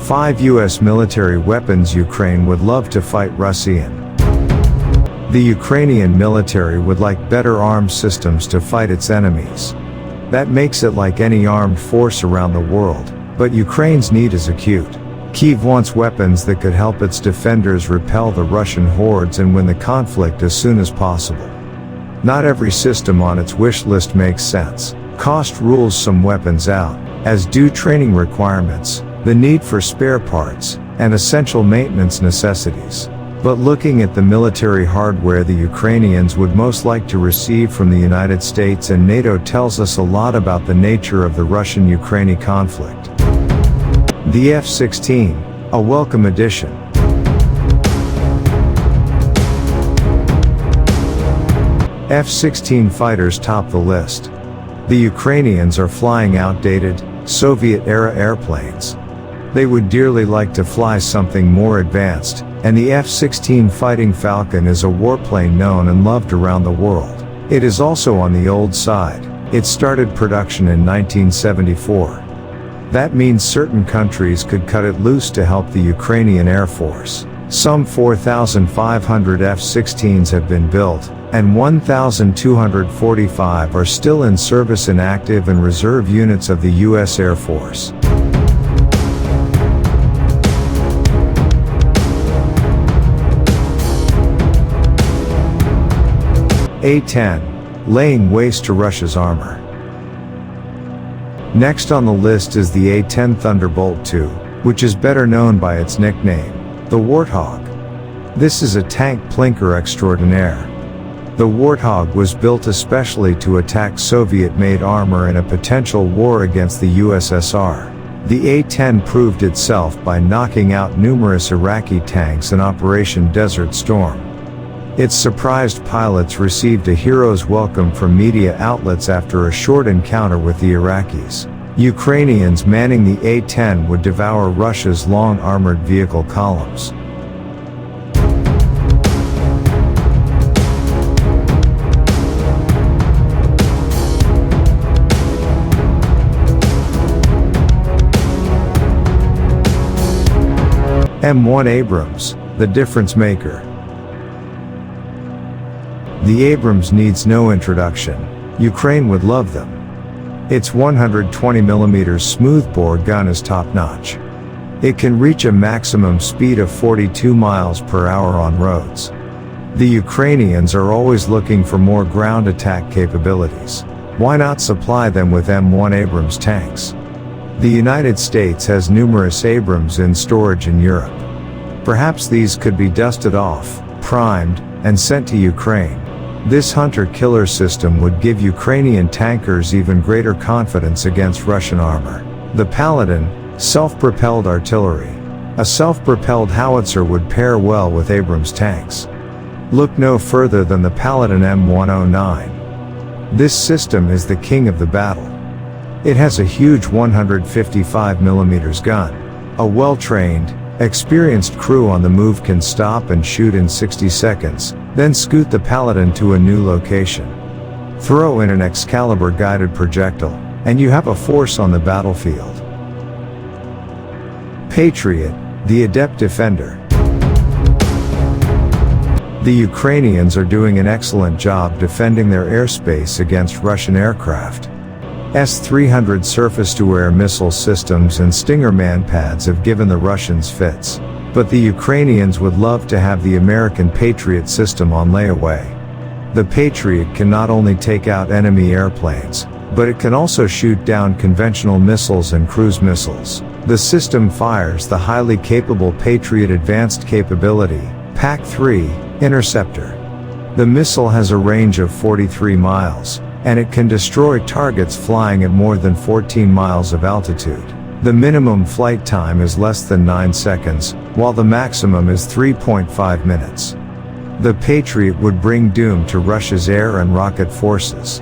5 U.S. military weapons Ukraine would love to fight Russia in. The Ukrainian military would like better armed systems to fight its enemies. That makes it like any armed force around the world, but Ukraine's need is acute. Kyiv wants weapons that could help its defenders repel the Russian hordes and win the conflict as soon as possible. Not every system on its wish list makes sense. Cost rules some weapons out, as do training requirements, the need for spare parts, and essential maintenance necessities. But looking at the military hardware the Ukrainians would most like to receive from the United States and NATO tells us a lot about the nature of the Russian-Ukrainian conflict. The F-16, a welcome addition. F-16 fighters top the list. The Ukrainians are flying outdated, Soviet-era airplanes. They would dearly like to fly something more advanced, and the F-16 Fighting Falcon is a warplane known and loved around the world. It is also on the old side. It started production in 1974. That means certain countries could cut it loose to help the Ukrainian Air Force. Some 4,500 F-16s have been built, and 1,245 are still in service in active and reserve units of the U.S. Air Force. A-10, laying waste to Russia's armor. Next on the list is the A-10 Thunderbolt II, which is better known by its nickname, the Warthog. This is a tank plinker extraordinaire. The Warthog was built especially to attack Soviet-made armor in a potential war against the USSR. The A-10 proved itself by knocking out numerous Iraqi tanks in Operation Desert Storm. Its surprised pilots received a hero's welcome from media outlets after a short encounter with the Iraqis. Ukrainians manning the A-10 would devour Russia's long armored vehicle columns. M1 Abrams, the difference maker. The Abrams needs no introduction. Ukraine would love them. Its 120mm smoothbore gun is top-notch. It can reach a maximum speed of 42 miles per hour on roads. The Ukrainians are always looking for more ground attack capabilities. Why not supply them with M1 Abrams tanks? The United States has numerous Abrams in storage in Europe. Perhaps these could be dusted off, primed, and sent to Ukraine. This hunter-killer system would give Ukrainian tankers even greater confidence against Russian armor. The Paladin, self-propelled artillery. A self-propelled howitzer would pair well with Abrams tanks. Look no further than the Paladin M109. This system is the king of the battle. It has a huge 155mm gun. A well-trained, experienced crew on the move can stop and shoot in 60 seconds, then scoot the Paladin to a new location. Throw in an Excalibur guided projectile, and you have a force on the battlefield. Patriot, the adept defender. The Ukrainians are doing an excellent job defending their airspace against Russian aircraft. S-300 surface-to-air missile systems and Stinger manpads have given the Russians fits. But the Ukrainians would love to have the American Patriot system on layaway. The Patriot can not only take out enemy airplanes, but it can also shoot down conventional missiles and cruise missiles. The system fires the highly capable Patriot Advanced Capability, PAC-3, interceptor. The missile has a range of 43 miles, and it can destroy targets flying at more than 14 miles of altitude. The minimum flight time is less than 9 seconds, while the maximum is 3.5 minutes. The Patriot would bring doom to Russia's air and rocket forces.